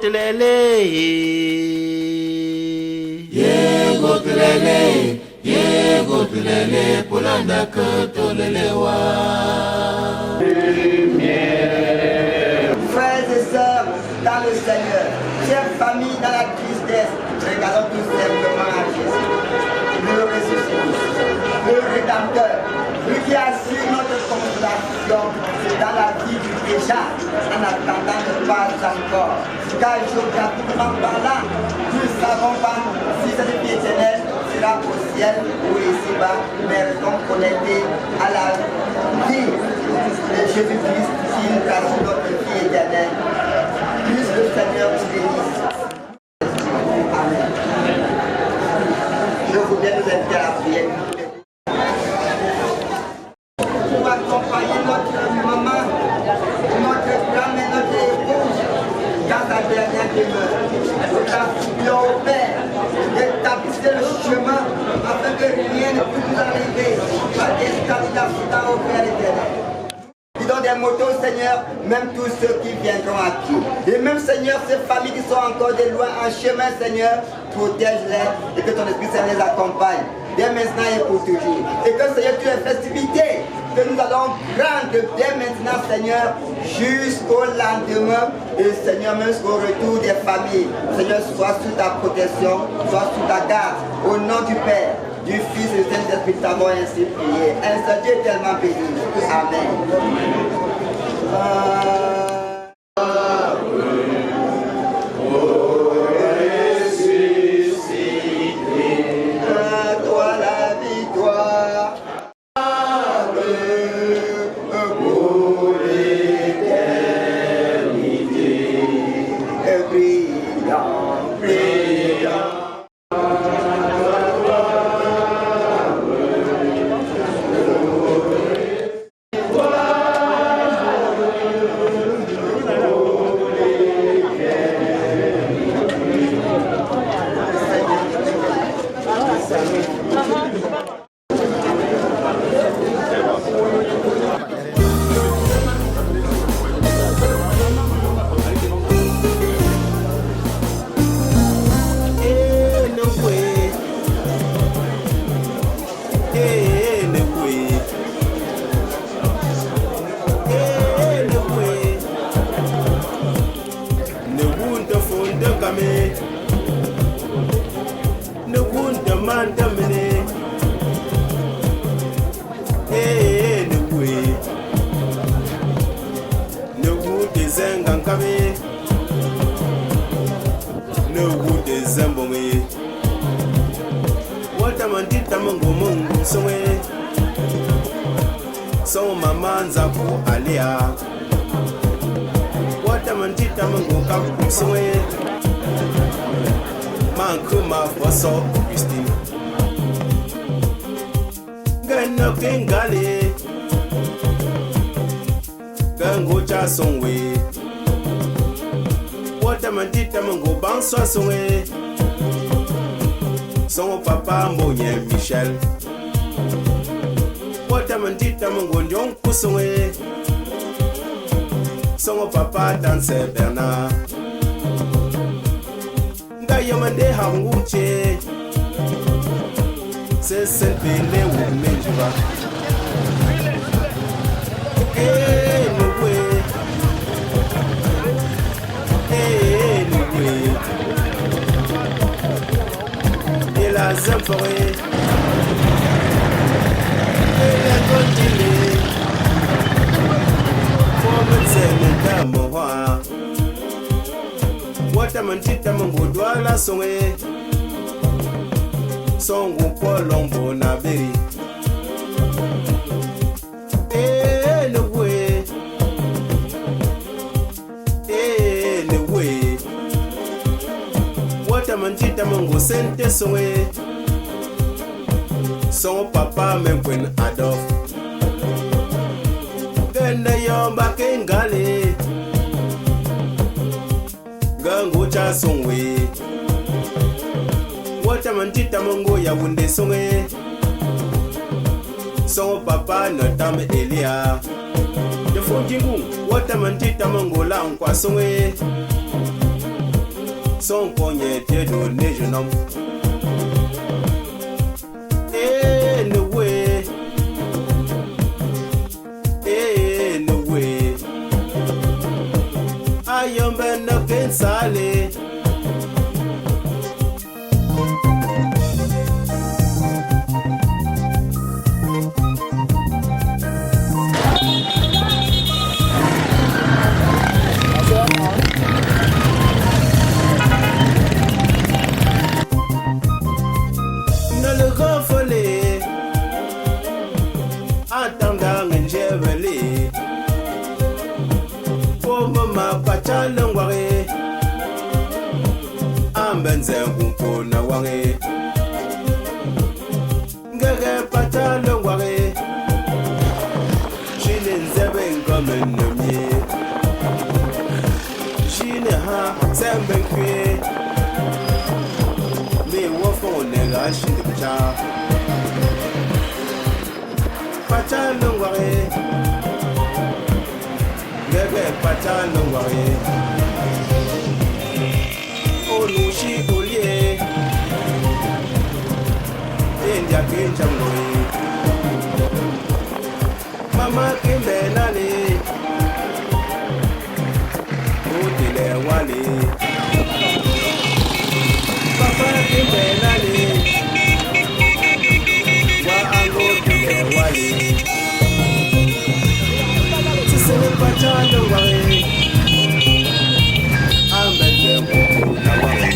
gotlele ye gotlele polanda katolelewa. Frères et sœurs dans le Seigneur, chère famille dans la tristesse, regardons tout simplement à Jésus, le ressuscité, le Rédempteur, lui qui assure notre consolation dans la vie du déjà, en attendant ne pas encore. Car géographiquement parlant, nous ne savons pas si cette vie éternelle sera au ciel ou ici-bas, mais restons connectés à la vie de Jésus-Christ qui nous assure notre vie éternelle. Puisse le Seigneur nous bénisse. Amen. Je voudrais nous inviter à la prière. Pour accompagner notre maman, notre grand-mère, notre épouse dans sa dernière demeure. Nous la supplions au Père d'établir le chemin afin que rien ne puisse nous arriver à l'esclavage au Père éternel. Nous donnons des motos, Seigneur, même tous ceux qui viendront à pied. Et même, Seigneur, ces familles qui sont encore de loin en chemin, Seigneur, protège-les et que ton Esprit Saint les accompagne. Dès maintenant et pour toujours. Et que, Seigneur, tu les festivités que nous allons prendre dès maintenant, Seigneur, jusqu'au lendemain. Et, Seigneur, même jusqu'au retour des familles. Seigneur, sois sous ta protection, sois sous ta garde. Au nom du Père, du Fils et du Saint-Esprit, nous avons ainsi prié. Un Dieu est tellement béni. Amen. Son papa Moyen Michel. Watamandita Mongondion Poussoé. Son papa Danse Bernard. Gayamande Hangouche. C'est celle Pélé ou Menjuva. La Zamforé et la continue pour me dire Moha Watamantita Mongodoa la sonné son groupe Lombo Naberi et le way Watamantita Mongo Sente Soé. Son papa Menkwen Adolf Gende Yomba Kengale Gango Cha Songwe Watamantita Mongo Yawunde Songwe Son papa Notam Elia De Fontingu Watamantita Mongo La Nkwa Songwe son poignet de donner jeune homme. I am ben against Sally. No le gonfler, attendant un chevalet. Ma pachala ware ambenze kumpo na ware ngere pachala ware shine nzebe ngome nomye shine ha sembe kwe me wofo ne ga shinde cha pachala ware Gege patalo ware Olushi olie India kinjangoi Mama kimbe nale Utile wale Papa kimbe nale Wa ango kimbe wale Patalo ware, ambete mukuna ware.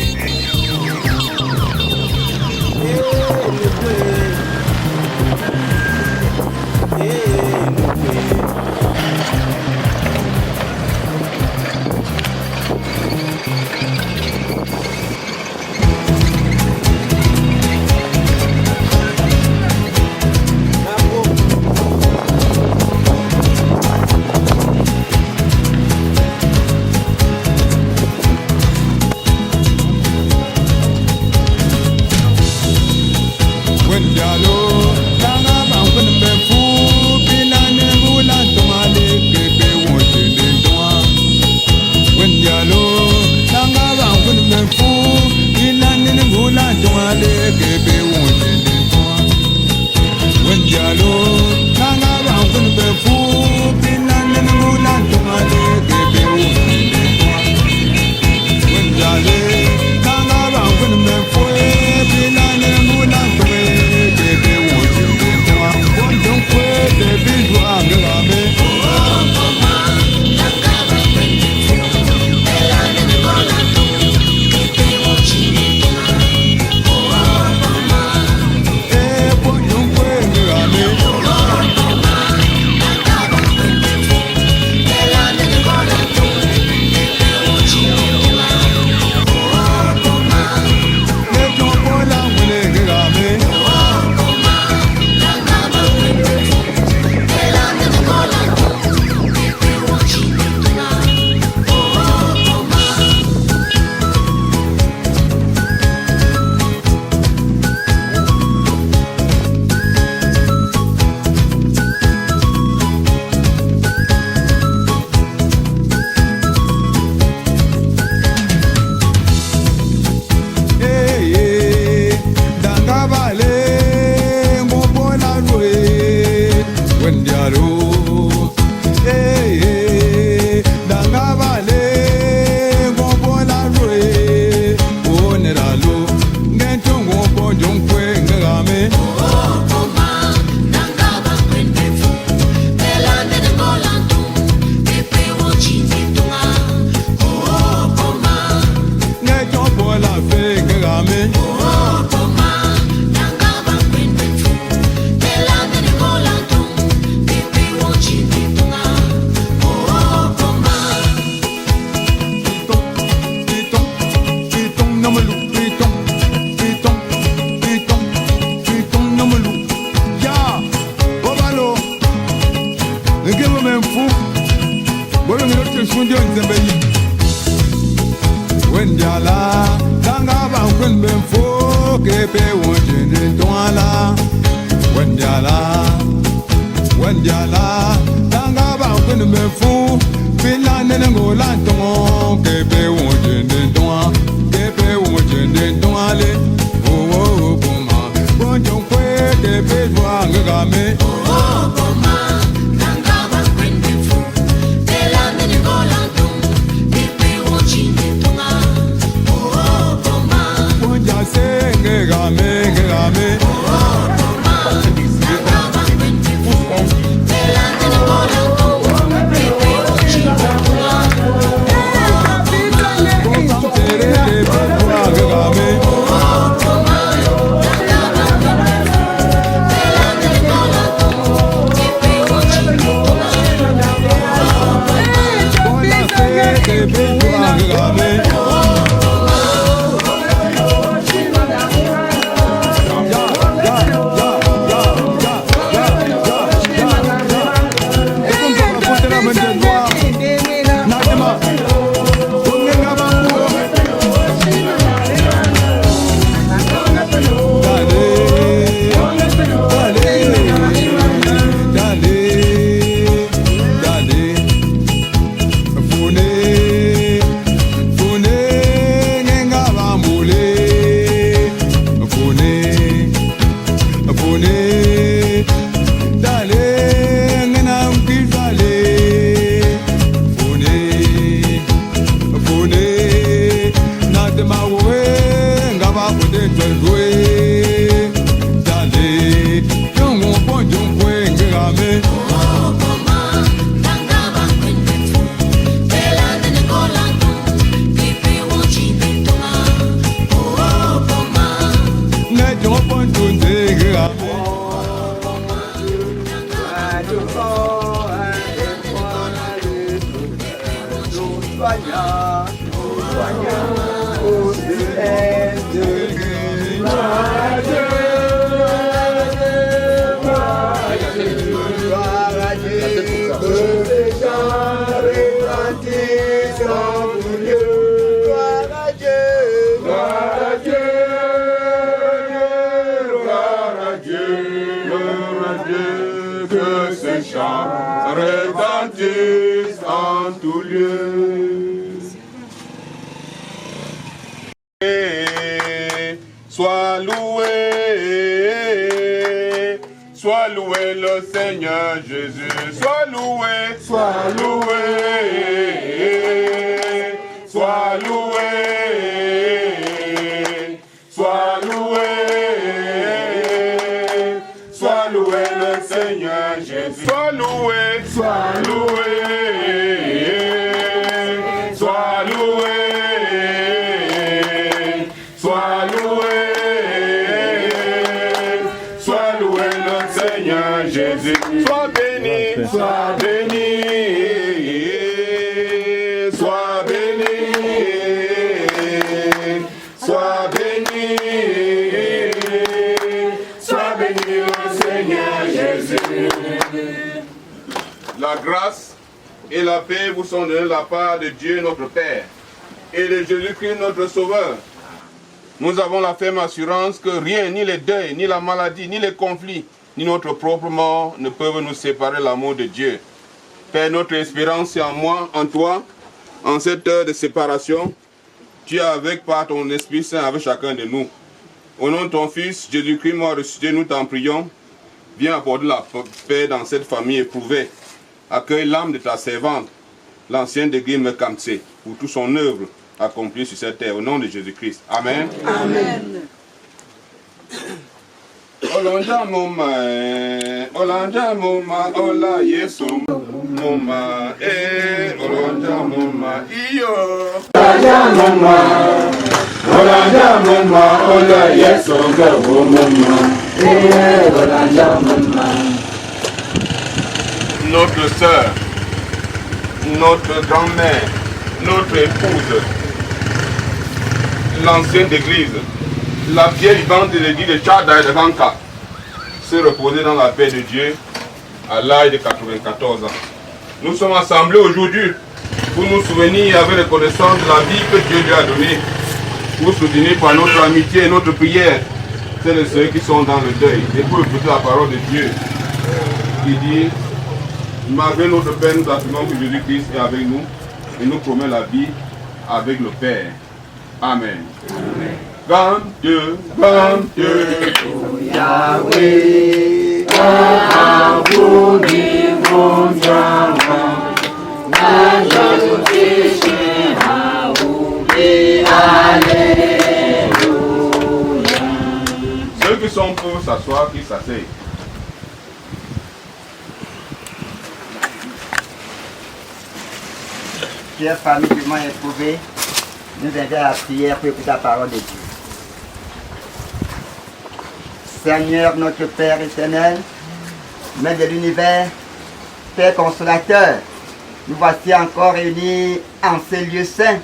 Wendiala, tanga ba kun ben fo ke pe wonje ne toala. Wendiala, tanga ba kun ben fo, pila ne ngola ton ke pe wonje ne toa, ke Dieu, que ces chants retentissent en tout lieu. Sois loué le Seigneur Jésus, sois loué, sois loué, sois loué, sois loué, sois loué le Seigneur Jésus, sois loué, sois loué, sois loué, sois loué, sois loué le Seigneur Jésus, sois béni, sois béni, sois béni, sois béni, sois béni le Seigneur Jésus. La grâce et la paix vous sont données de la part de Dieu notre Père et de Jésus-Christ notre Sauveur. Nous avons la ferme assurance que rien, ni les deuils, ni la maladie, ni les conflits, ni notre propre mort ne peuvent nous séparer de l'amour de Dieu. Père, notre espérance est en moi, en toi, en cette heure de séparation. Tu es avec par ton Esprit Saint avec chacun de nous. Au nom de ton Fils, Jésus-Christ, mort ressuscité, nous t'en prions. Viens apporter la paix dans cette famille éprouvée. Accueille l'âme de ta servante, l'ancienne de Guy Mekamtse, pour toute son œuvre accomplie sur cette terre. Au nom de Jésus-Christ. Amen. Amen. Olanja moma, ola Yesu moma, olanja moma, iyo. Olanja moma, ola Yesu moma, olanja moma. Notre sœur, notre grand-mère, notre épouse, l'ancienne d'église, la vieille vivante de l'église de Tchada et de Ranka, se reposer dans la paix de Dieu à l'âge de 94 ans. Nous sommes assemblés aujourd'hui pour nous souvenir avec reconnaissance de la vie que Dieu lui a donnée, pour soutenir par notre amitié et notre prière celles et ceux qui sont dans le deuil, et pour écouter la parole de Dieu qui dit: malgré notre peine, nous affirmons que Jésus-Christ est avec nous et nous promet la vie avec le Père. Amen. Amen. Grand Dieu, Yahweh, ceux qui sont pour s'asseoir, qui s'asseyent. chère famille durement éprouvée, nous invite à la prière pour écouter la parole de Dieu. Seigneur, notre Père éternel, Maître de l'univers, Père consolateur, nous voici encore réunis en ces lieux saints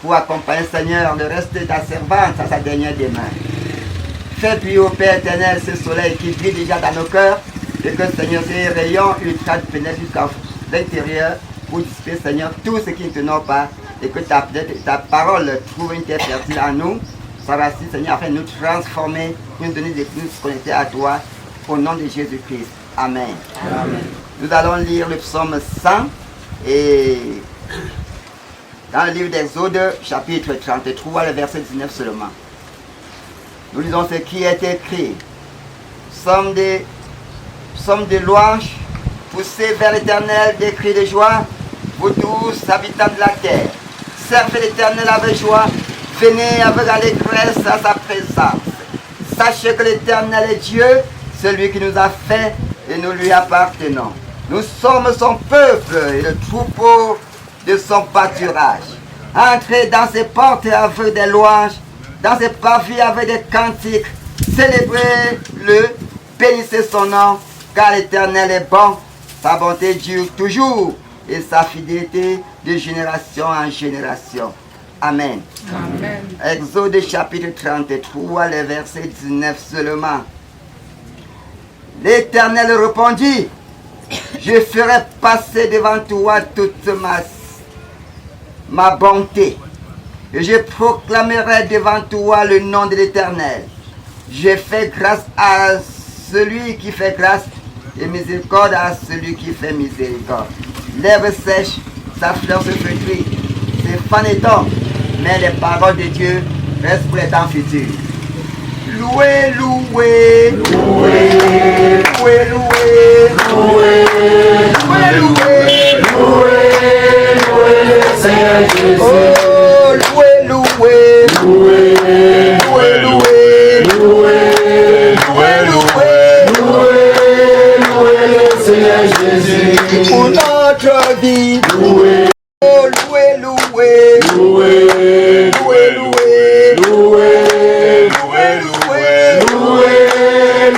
pour accompagner, Seigneur, le reste de ta servante à sa dernière demeure. Fais puis, ô Père éternel, ce soleil qui brille déjà dans nos cœurs, et que, Seigneur, ces rayons ultra pénètrent jusqu'à l'intérieur pour dissiper, Seigneur, tout ce qui ne tenons pas, et que ta parole trouve une terre fertile en nous. Ça va aussi, Seigneur, afin de nous transformer, pour nous donner des plus connectés à toi, au nom de Jésus-Christ. Amen. Amen. Nous allons lire le psaume 100 et dans le livre d'Exode, chapitre 33, le verset 19 seulement. Nous lisons ce qui est écrit. Psaume de louange, poussez vers l'Éternel des cris de joie, vous tous habitants de la terre. Servez l'Éternel avec joie, venez avec allégresse à sa présence. Sachez que l'Éternel est Dieu, celui qui nous a fait et nous lui appartenons. Nous sommes son peuple et le troupeau de son pâturage. Entrez dans ses portes avec des louanges, dans ses parvis avec des cantiques. Célébrez-le, bénissez son nom, car l'Éternel est bon. Sa bonté dure toujours et sa fidélité de génération en génération. Amen. Amen. Exode chapitre 33, le verset 19 seulement. L'Éternel répondit: je ferai passer devant toi toute ma bonté, et je proclamerai devant toi le nom de l'Éternel. Je fais grâce à celui qui fait grâce et miséricorde à celui qui fait miséricorde. L'herbe sèche, sa fleur se flétrit, ses fans étendent, mais les paroles de Dieu restent pour les temps futurs. Louez, louez, louez, louez, louez, louez, louez, louez, louez le Seigneur Jésus. Oh, louez, louez, louez, louez, louez, louez, louez, louez, louez le Seigneur Jésus. Pour notre vie, louez, oh, louez, louez, louez, louez, louez, louez,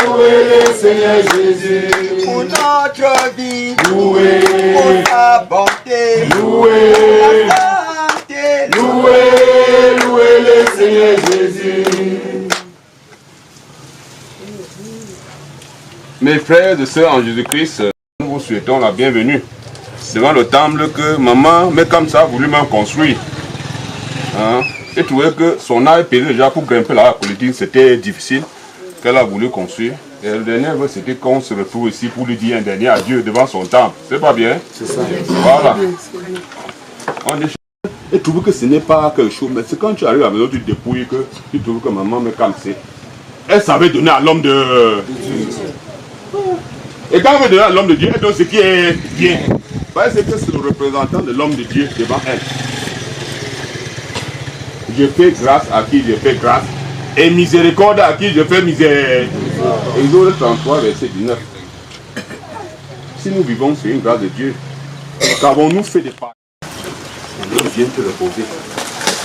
louez le Seigneur Jésus. Pour notre vie, louez, pour sa bonté, louez, pour sa santé, louez, louez le Seigneur Jésus. Mes frères et sœurs en Jésus-Christ, nous vous souhaitons la bienvenue devant le temple que maman, mais comme ça, a voulu même construire. Hein? Et trouvait que son âge pesé déjà pour grimper la politique, c'était difficile, qu'elle a voulu construire. Et le dernier vœu, c'était qu'on se retrouve ici pour lui dire un dernier adieu devant son temple. C'est pas bien? C'est ça. Voilà. On est... Et trouve que ce n'est pas quelque chose, mais c'est quand tu arrives à la maison, tu te dépouilles que tu trouves que maman me calme. Elle savait donner à l'homme de... Et quand elle veut donner à l'homme de Dieu, elle donne ce qui est bien. Parce que c'est le représentant de l'homme de Dieu devant elle. Je fais grâce à qui je fais grâce, et miséricorde à qui je fais misère. Exode 33, verset 19. Si nous vivons sur une grâce de Dieu, qu'avons-nous fait de pas? On vient te reposer.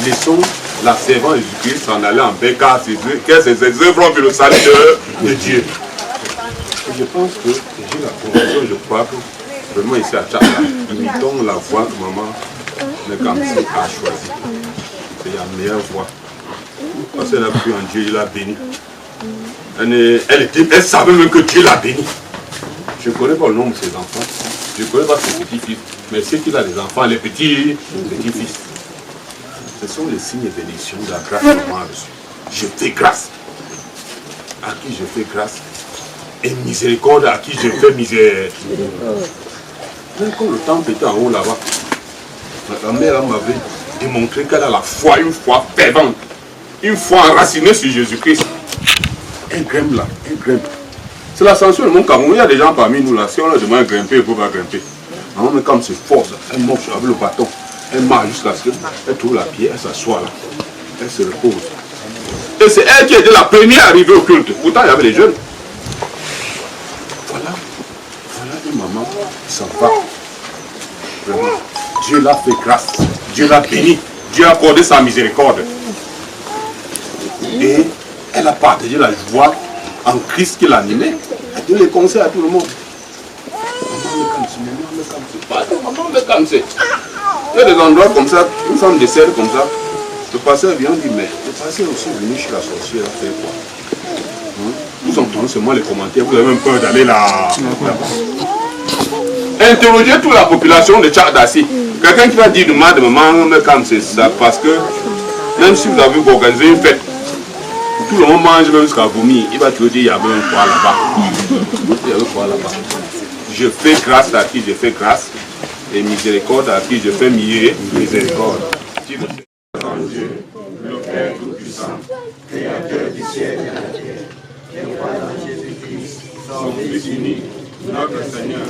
Laissons la servante Jésus-Christ s'en aller en paix, car ses œuvres ont vu le salut de Dieu. Et je pense que j'ai la conviction, je crois que vraiment ici à Tchadla, imitons la voix que maman Mekamsi a choisie. C'est la meilleure voix. Parce qu'elle a cru en Dieu, il l'a béni. Elle savait même que Dieu l'a béni. Je ne connais pas le nom de ses enfants. Je ne connais pas ses petits-fils. Mais c'est qu'il a des enfants, les petits-fils. Ce sont les signes et bénédictions de la grâce que moi reçue. Je fais grâce. À qui je fais grâce. Et miséricorde à qui je fais misère. Même quand le temple était en haut là-bas, ma mère m'avait démontré qu'elle a la foi, une foi fervente, une foi enracinée sur Jésus-Christ. Elle grimpe là, elle grimpe. C'est l'ascension de mon Cameroun. Il y a des gens parmi nous là, si on leur demande de grimper, ils ne peuvent pas grimper. Maman, mais comme c'est fort, elle marche avec le bâton, elle marche jusqu'à ce qu'elle trouve la pierre, elle s'assoit là, elle se repose. Et c'est elle qui était la première arrivée au culte. Pourtant, il y avait les jeunes. Voilà une maman s'en va. Vraiment. Dieu l'a fait grâce. Dieu l'a béni. Dieu a accordé sa miséricorde. Et elle a partagé la joie en Christ qui l'animait. Elle donne les conseils à tout le monde. Maman me calme. Il y a des endroits comme ça, une femme décède comme ça. Le pasteur vient dire, mais le pasteur est aussi venu chez la sorcière faire quoi? Vous entendez seulement les commentaires, vous avez même peur d'aller là. Interrogez toute la population de Tchadassi. Quelqu'un qui va dire de maman, mais comme c'est ça, parce que même si vous avez organisé une fête, tout le monde mange même jusqu'à vomir, il va te dire il y avait un poids là-bas. Il y avait un poids là-bas. Je fais grâce à qui je fais grâce, et miséricorde à qui je fais miséricorde. Dieu, le Père Tout-Puissant, Créateur du ciel et de la terre, qui croit dans Jésus-Christ, son Fils unique, notre Seigneur,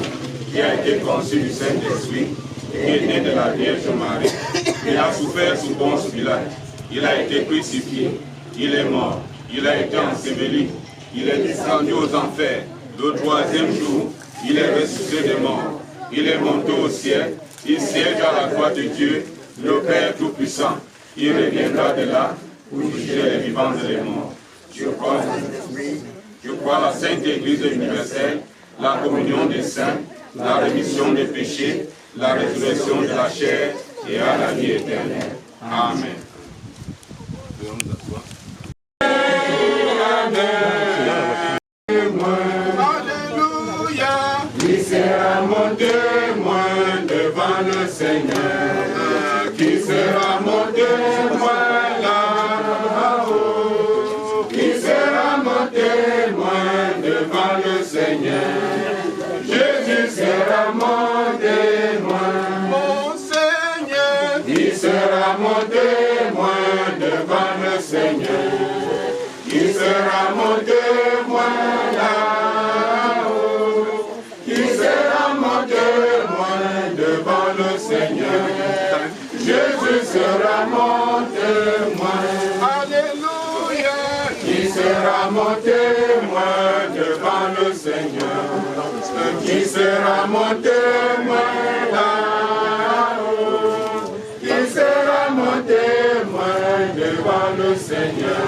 qui a été conçu du Saint-Esprit, qui est né de la Vierge Marie, qui a souffert sous Ponce Pilate, il a été crucifié, il est mort, il a été enseveli, il est descendu aux enfers, le troisième jour, il est ressuscité des morts, il est monté au ciel, il siège à la droite de Dieu, le Père Tout-Puissant. Il reviendra de là pour juger les vivants et les morts. Je crois la Sainte Église universelle, la communion des saints, la rémission des péchés, la résurrection de la chair et à la vie éternelle. Amen. Alléluia. Qui sera mon témoin devant le Seigneur? Qui sera mon témoin là-haut? Qui sera mon témoin devant mon témoin devant le Seigneur? Qui sera mon témoin là-haut? Qui sera mon témoin devant le Seigneur?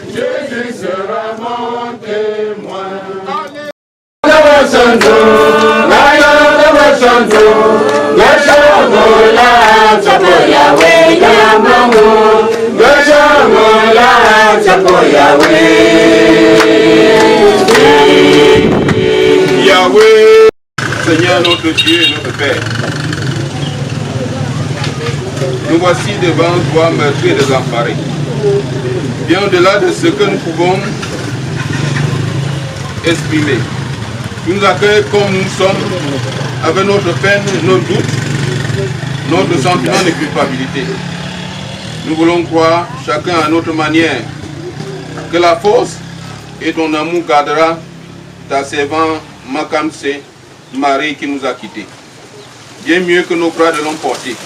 Jésus sera mon témoin. Yahweh, Seigneur notre Dieu et notre Père, nous voici devant toi meurtris et désemparés. Bien au-delà de ce que nous pouvons exprimer. Tu nous accueilles comme nous sommes, avec notre peine, nos doutes, notre sentiment de culpabilité. Nous voulons croire, chacun à notre manière, que la force et ton amour gardera ta servante Makamse, Marie qui nous a quittés. Bien mieux que nos bras de l'ont porté.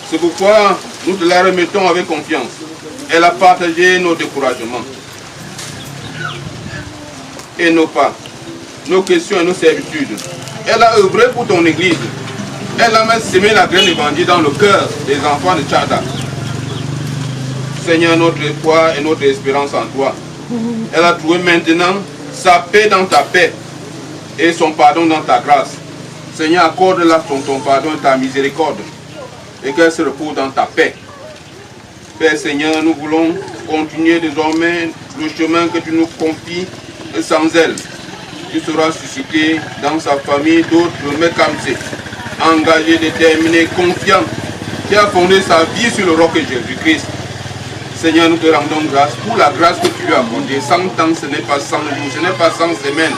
C'est pourquoi nous te la remettons avec confiance. Elle a partagé nos découragements et nos pas, nos questions et nos servitudes. Elle a œuvré pour ton église. Elle a même semé la graine évangile dans le cœur des enfants de Tchada. Seigneur, notre espoir et notre espérance en toi. Elle a trouvé maintenant sa paix dans ta paix et son pardon dans ta grâce. Seigneur, accorde-la ton pardon et ta miséricorde et qu'elle se repose dans ta paix. Père Seigneur, nous voulons continuer désormais le chemin que tu nous confies et sans elle. Tu seras suscité dans sa famille d'autres Mekamse, engagés, déterminés, confiants, qui a fondé sa vie sur le roc de Jésus-Christ. Seigneur, nous te rendons grâce pour la grâce que tu lui as accordée. 100 ans, ce n'est pas 100 jours, ce n'est pas 100 semaines.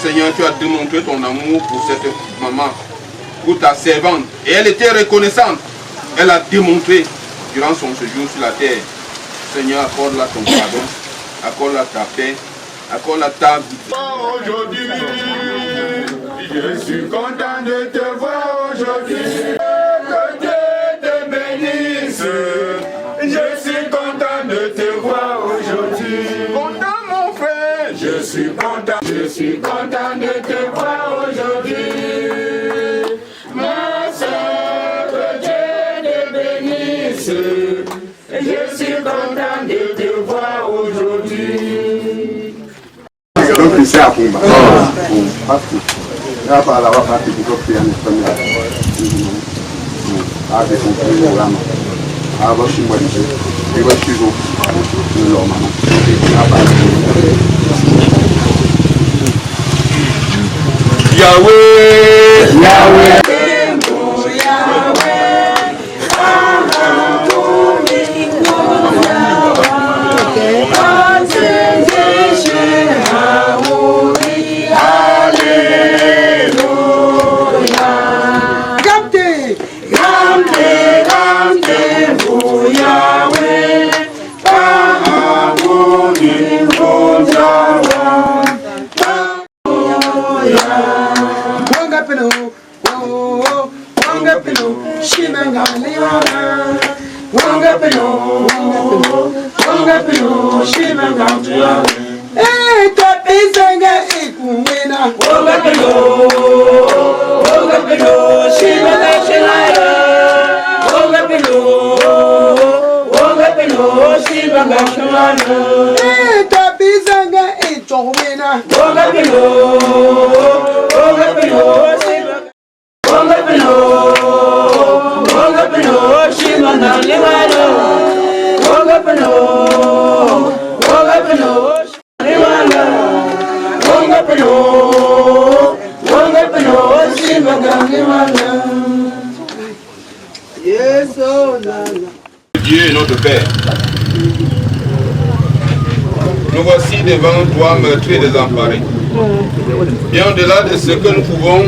Seigneur, tu as démontré ton amour pour cette maman, pour ta servante. Et elle était reconnaissante. Elle a démontré durant son séjour sur la terre. Seigneur, accorde-la ton pardon, accorde-la ta paix, accorde-la ta vie. Aujourd'hui, je suis content de te voir aujourd'hui. Que Dieu te bénisse. Je suis content de te voir aujourd'hui. Content mon frère. Je suis content de te voir aujourd'hui. Ma soeur, que Dieu te bénisse. Je suis content de te voir aujourd'hui. Donc c'est à Pumba. Là par là, on va partir pour faire une première. Avec un programme. Avant je moi déjà. Et moi je suis au leur maman. Yahweh, Yahweh. Dieu est notre Père. Nous voici devant toi meurtris et désemparés. Bien au-delà de ce que nous pouvons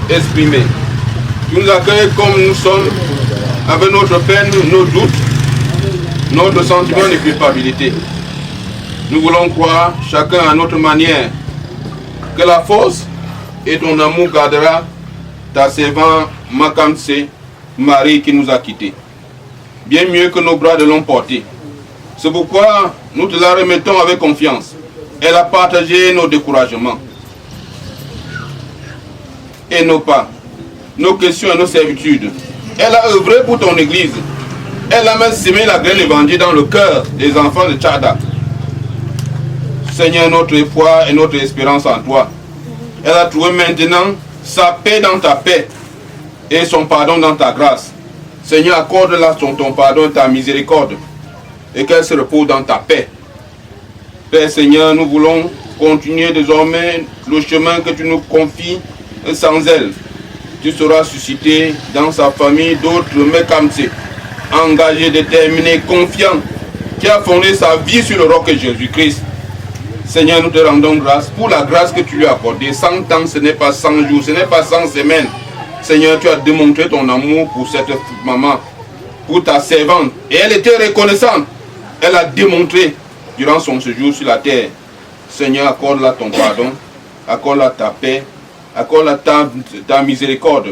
exprimer. Tu nous accueilles comme nous sommes, avec notre peine, nos doutes, notre sentiment de culpabilité. Nous voulons croire, chacun à notre manière, que la force et ton amour gardera ta servante Makamse, Marie qui nous a quittés. Bien mieux que nos bras de l'ont porté. C'est pourquoi nous te la remettons avec confiance. Elle a partagé nos découragements et nos pas, nos questions et nos servitudes. Elle a œuvré pour ton église. Elle a même semé la graine évangile dans le cœur des enfants de Tchada. Seigneur, notre foi et notre espérance en toi. Elle a trouvé maintenant sa paix dans ta paix et son pardon dans ta grâce. Seigneur, accorde-la ton pardon et ta miséricorde et qu'elle se repose dans ta paix. Père Seigneur, nous voulons continuer désormais le chemin que tu nous confies sans elle. Tu seras suscité dans sa famille d'autres Mekamse, engagés, déterminés, confiants, qui a fondé sa vie sur le roc Jésus-Christ. Seigneur, nous te rendons grâce pour la grâce que tu lui as accordée. 100 ans, ce n'est pas 100 jours, ce n'est pas 100 semaines. Seigneur, tu as démontré ton amour pour cette maman, pour ta servante. Et elle était reconnaissante. Elle a démontré durant son séjour sur la terre. Seigneur, accorde-la ton pardon, accorde-la ta paix, accorde-la ta miséricorde.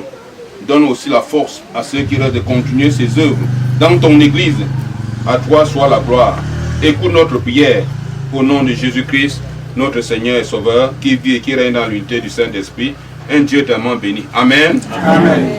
Donne aussi la force à ceux qui restent de continuer ses œuvres dans ton église. À toi soit la gloire. Écoute notre prière au nom de Jésus-Christ, notre Seigneur et Sauveur, qui vit et qui règne dans l'unité du Saint-Esprit, un Dieu tellement béni. Amen. Amen.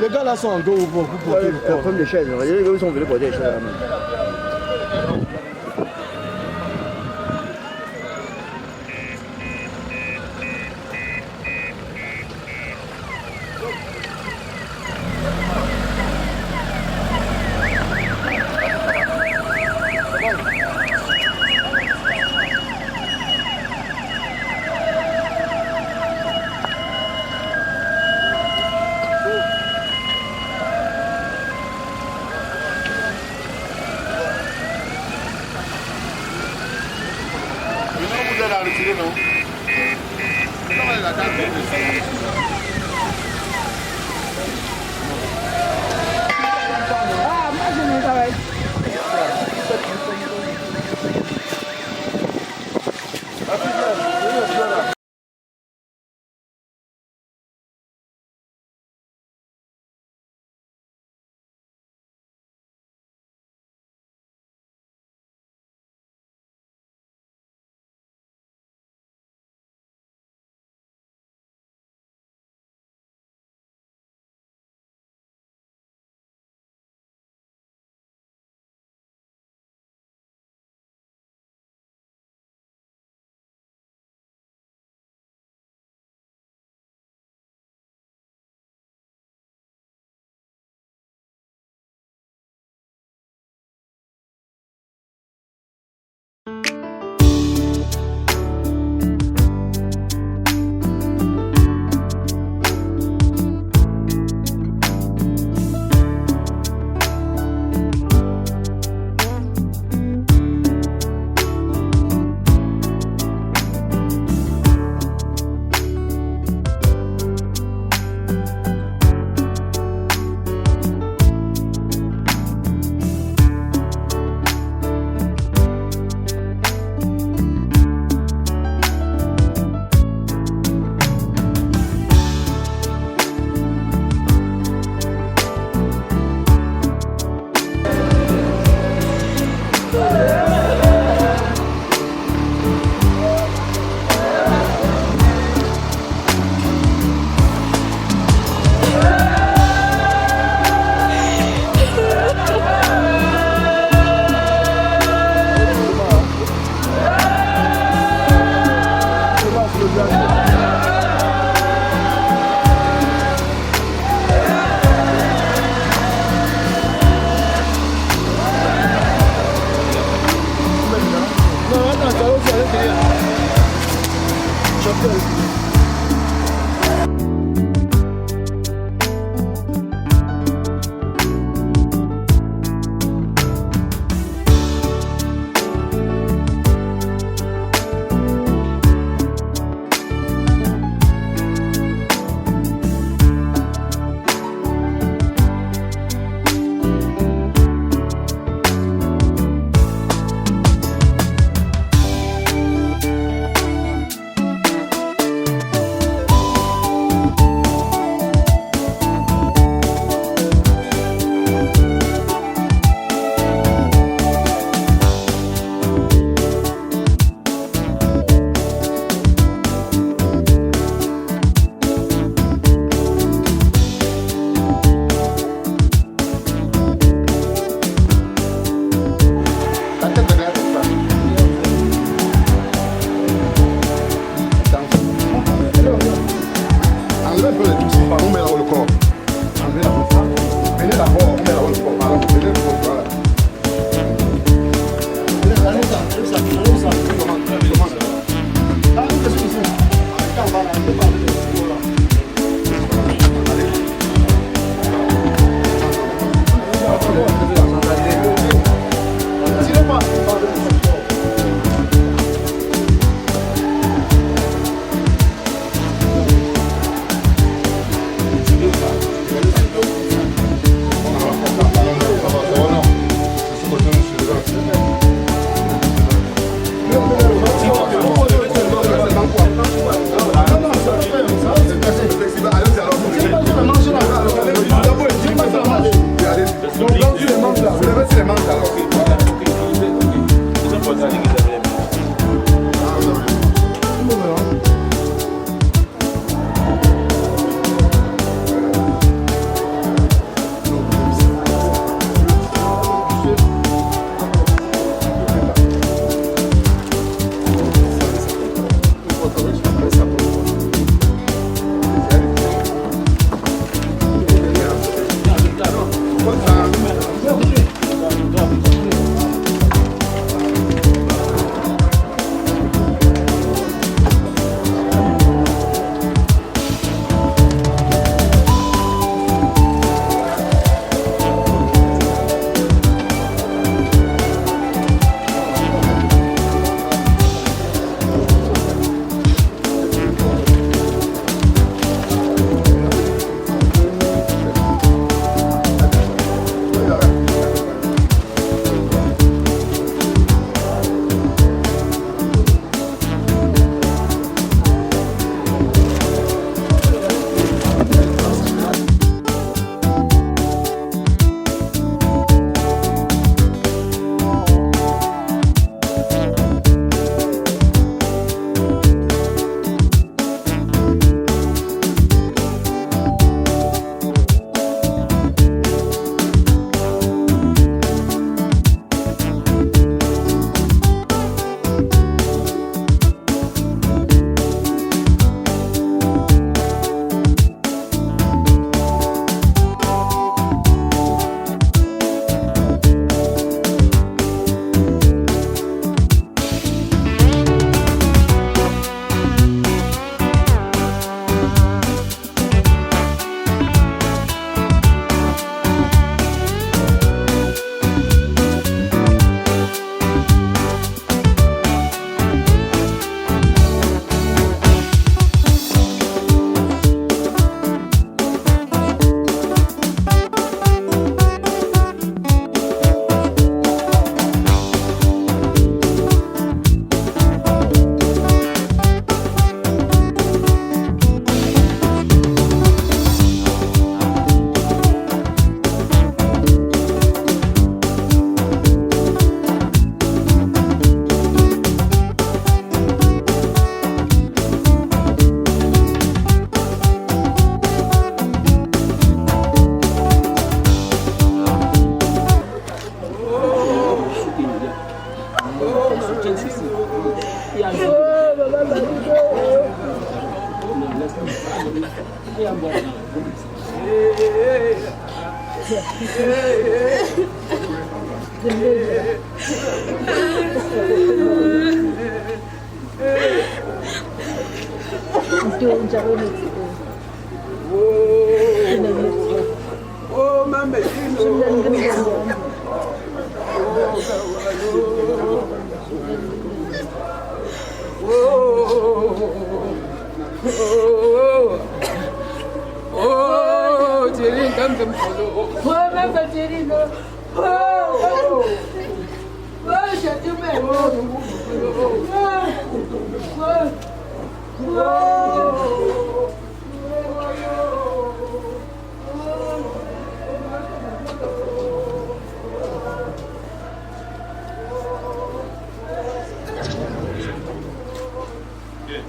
Les gars là sont en dos ou pour porter le corps. Comme des chaises, ils sont venus porter les chaises.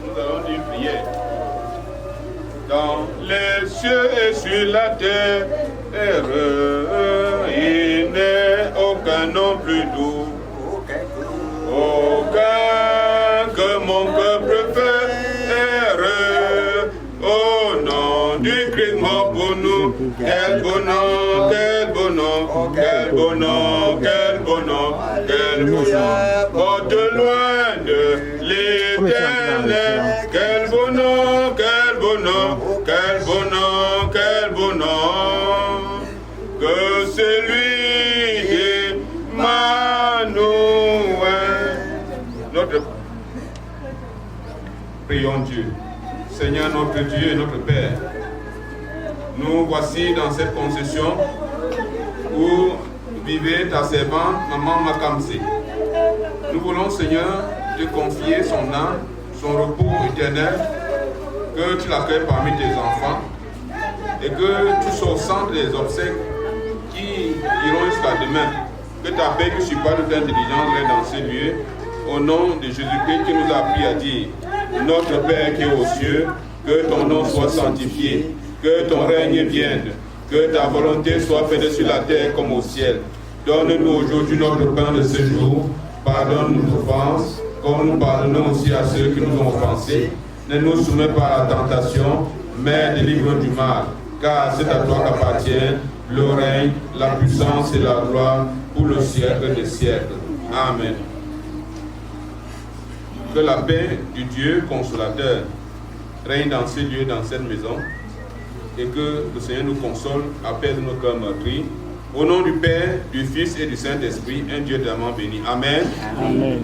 Nous allons dire prière. Dans les cieux et sur la terre, il n'est aucun nom plus doux, aucun que mon cœur préfère. Au nom du Christ mort pour nous, quel beau nom, quel beau nom, quel beau nom, quel beau nom, quel beau nom, porte loin de l'Éternel. Quel beau nom, quel beau nom, quel beau nom, quel beau nom, que celui d'Emmanuel. Prions Dieu. Seigneur notre Dieu et notre Père, nous voici dans cette concession où vivait ta servante, Maman Makamse. Nous voulons, Seigneur, te confier son âme, son repos éternel, que tu l'accueilles parmi tes enfants et que tu sois au centre des obsèques qui iront jusqu'à demain. Que ta paix qui supporte toute intelligence règne dans ces lieux. Au nom de Jésus-Christ qui nous a appris à dire: Notre Père qui est aux cieux, que ton nom soit sanctifié, que ton règne vienne, que ta volonté soit faite sur la terre comme au ciel. Donne-nous aujourd'hui notre pain de ce jour. Pardonne nos offenses, comme nous pardonnons aussi à ceux qui nous ont offensés. Ne nous soumets pas à la tentation, mais délivre-nous du mal. Car c'est à toi qu'appartiennent le règne, la puissance et la gloire pour le siècle des siècles. Amen. Que la paix du Dieu consolateur règne dans ces lieux, dans cette maison, et que le Seigneur nous console, apaise nos cœurs meurtris. Au nom du Père, du Fils et du Saint-Esprit, un Dieu d'amour béni. Amen. Amen.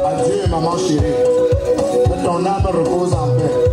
Adieu maman chérie, que ton âme repose en paix.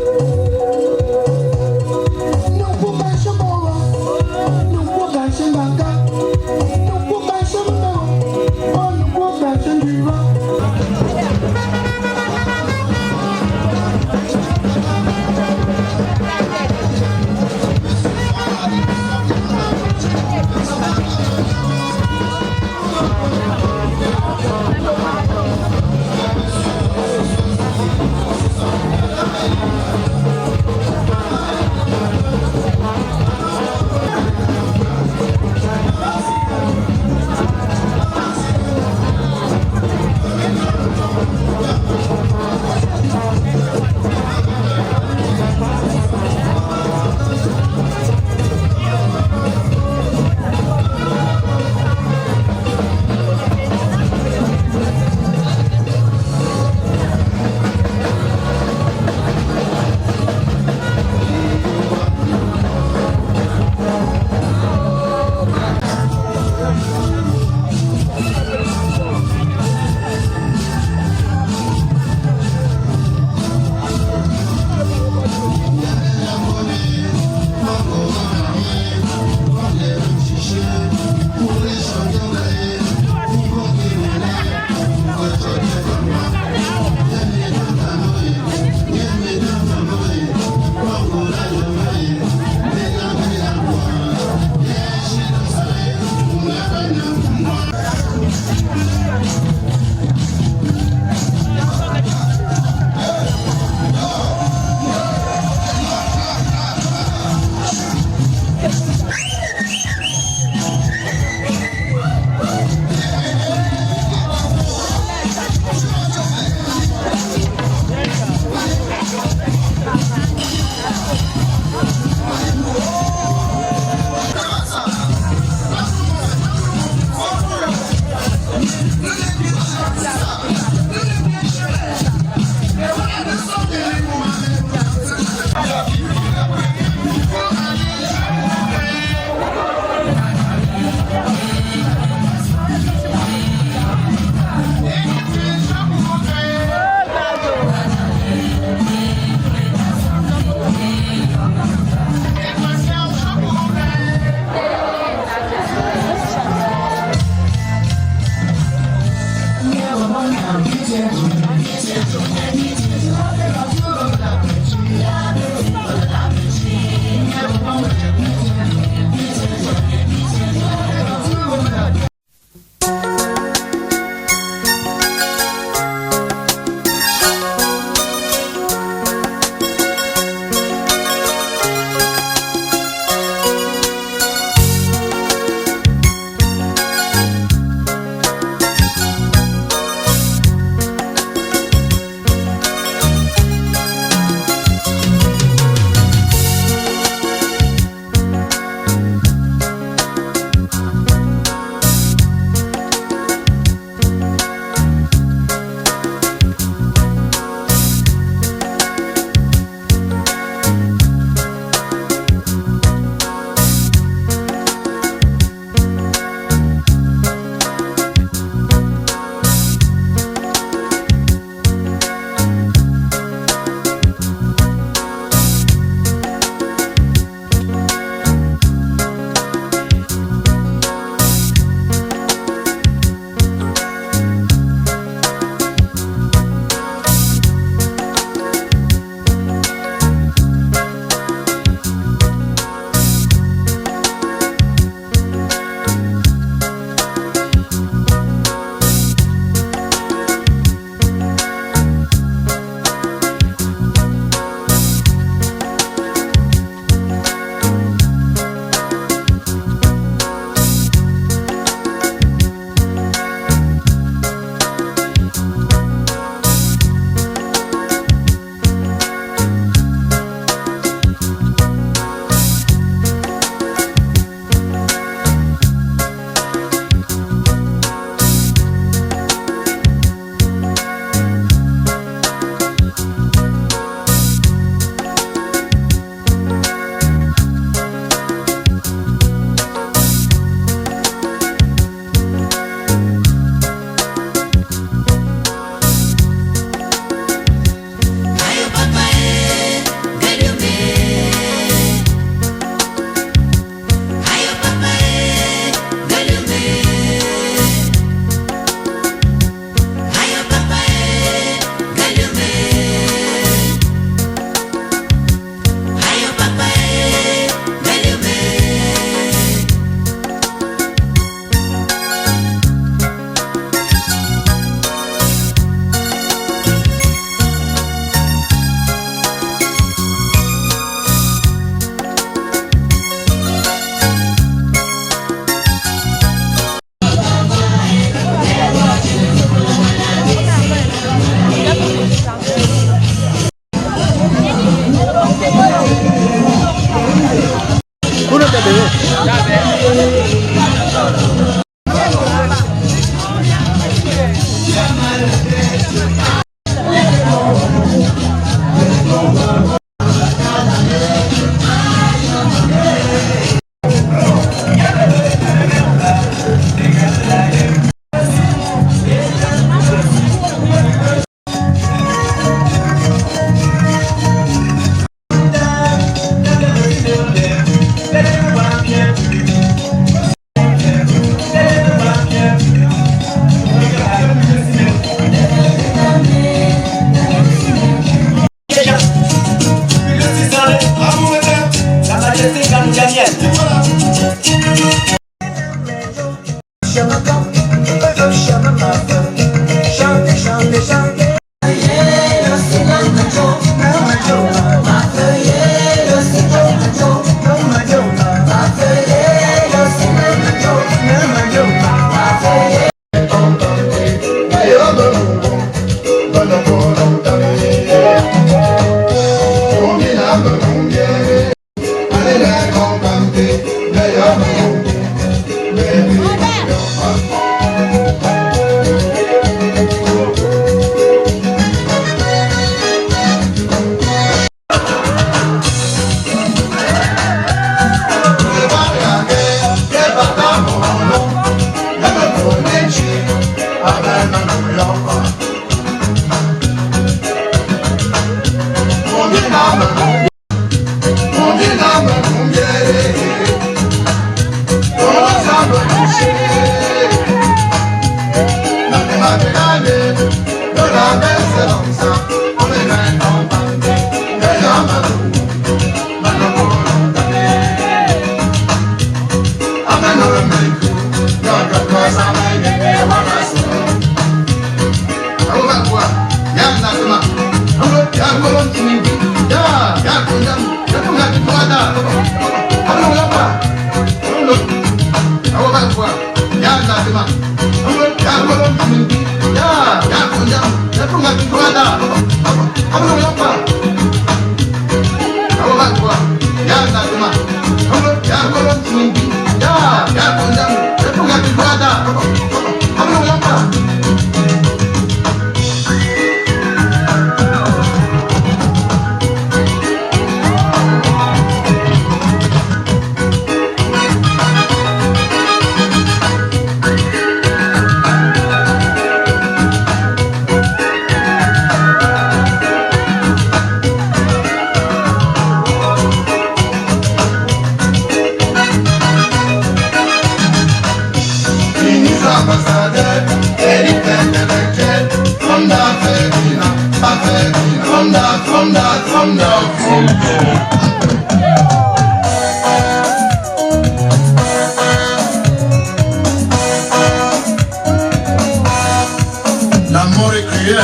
La mort est cruelle.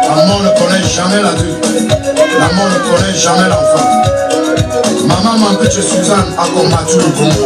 La mort ne connaît jamais l'adulte. La mort ne connaît jamais l'enfant. Maman Mampiche Suzanne a combattu le Congo.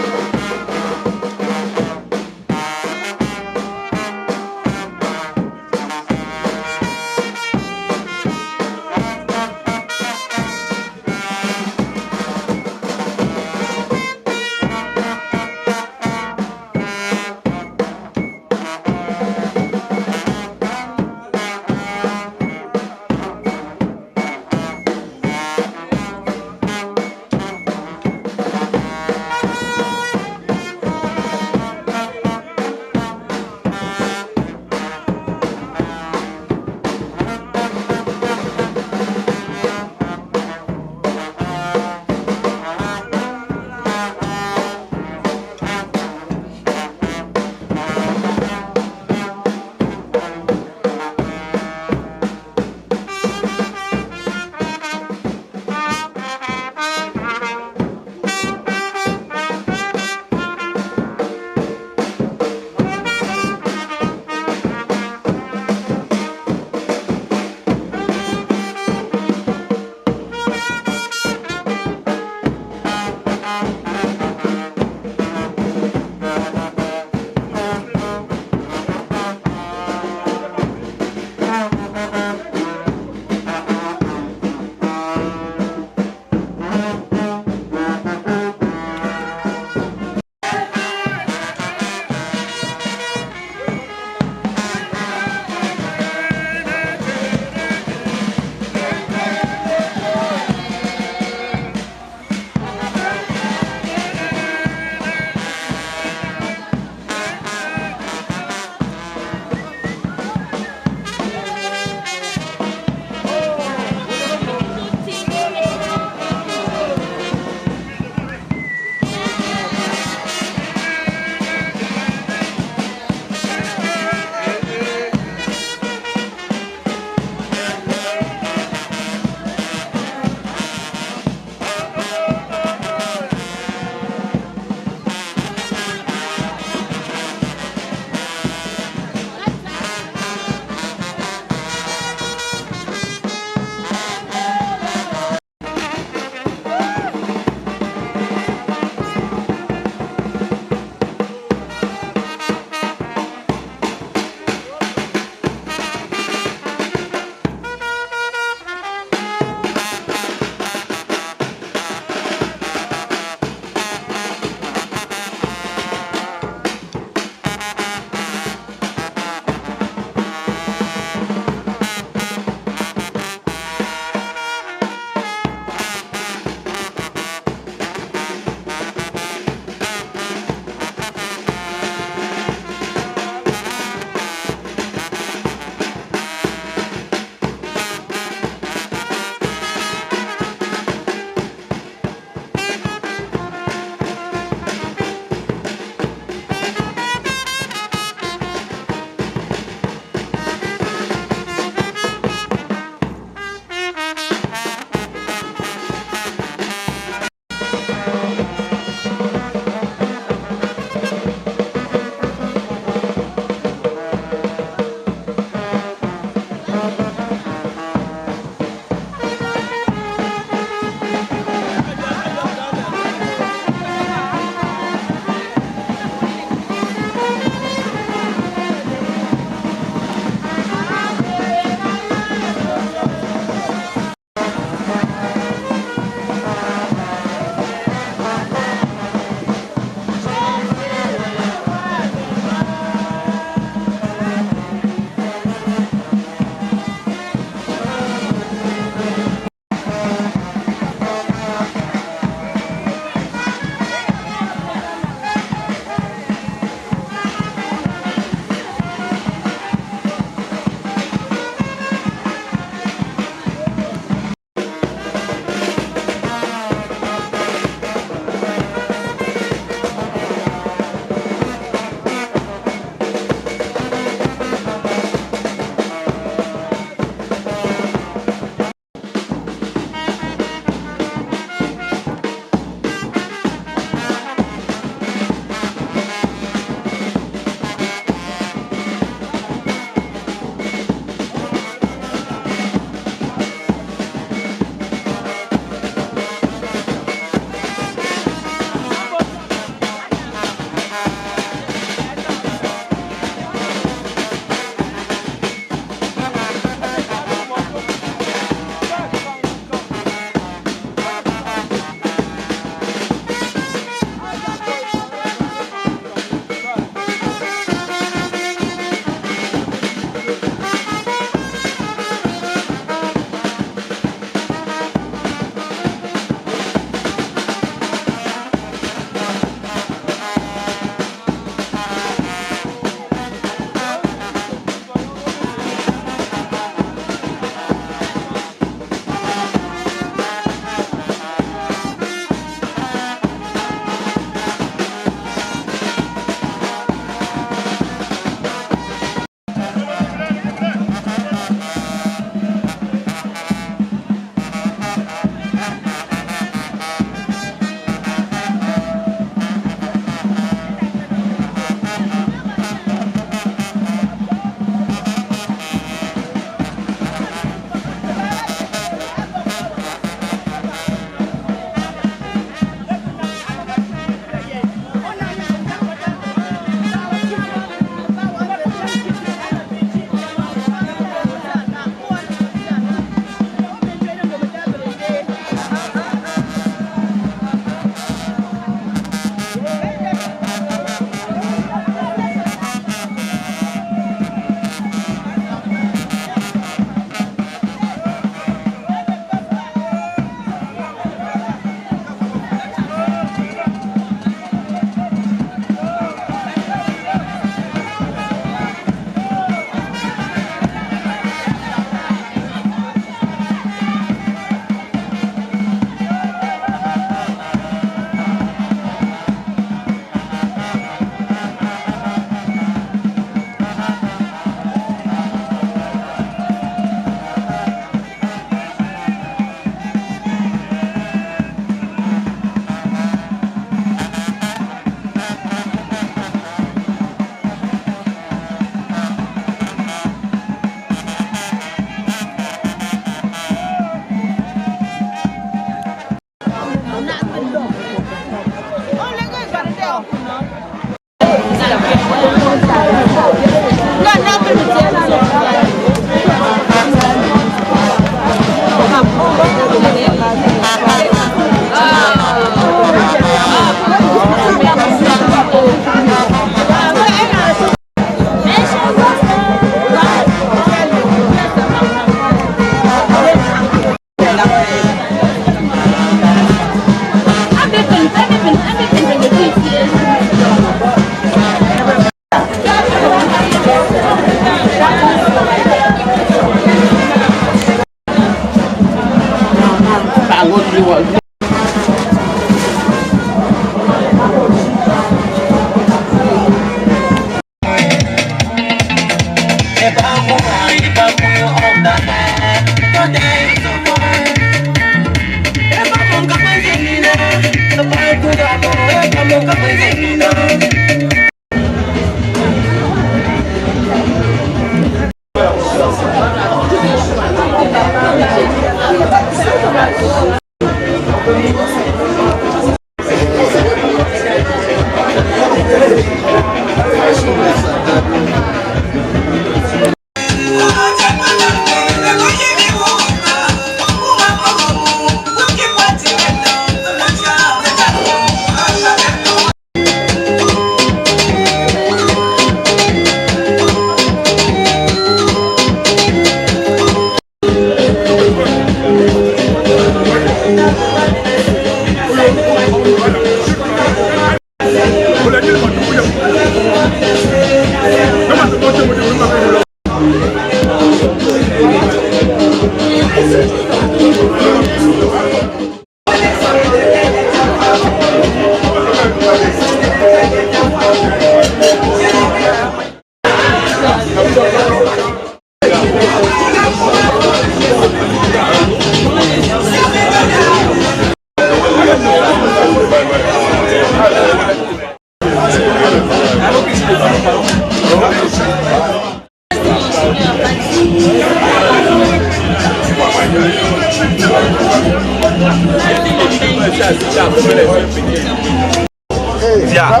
Dia,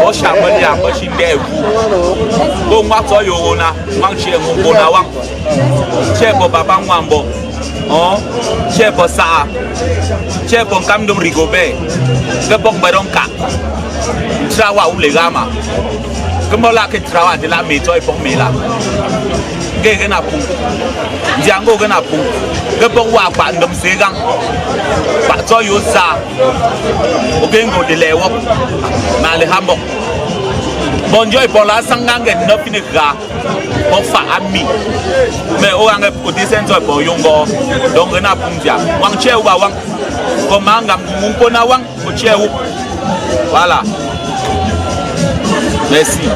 o chama dia, o xindevo. O mato yo na, manche mo na wang. Chebo baba ngwambo. Oh, chebo sa. Chebo kamdom rigobe. Gabong baronka. Trawa ulegama. Kemola ke trawa de la meto e pong mela. Ge na pu. Jango ge na pu. Gabong wa pa ndom segang. Pa to yo sa. O gengo de lewo. Na le hambo. Bonjoy pour la sangang et no finira. Pour fa ami. Mais o ang ko disento pour yongo. Donc na punja. Wang che wa wang. Ko manga munko na wang ko che wu. Voilà. Merci.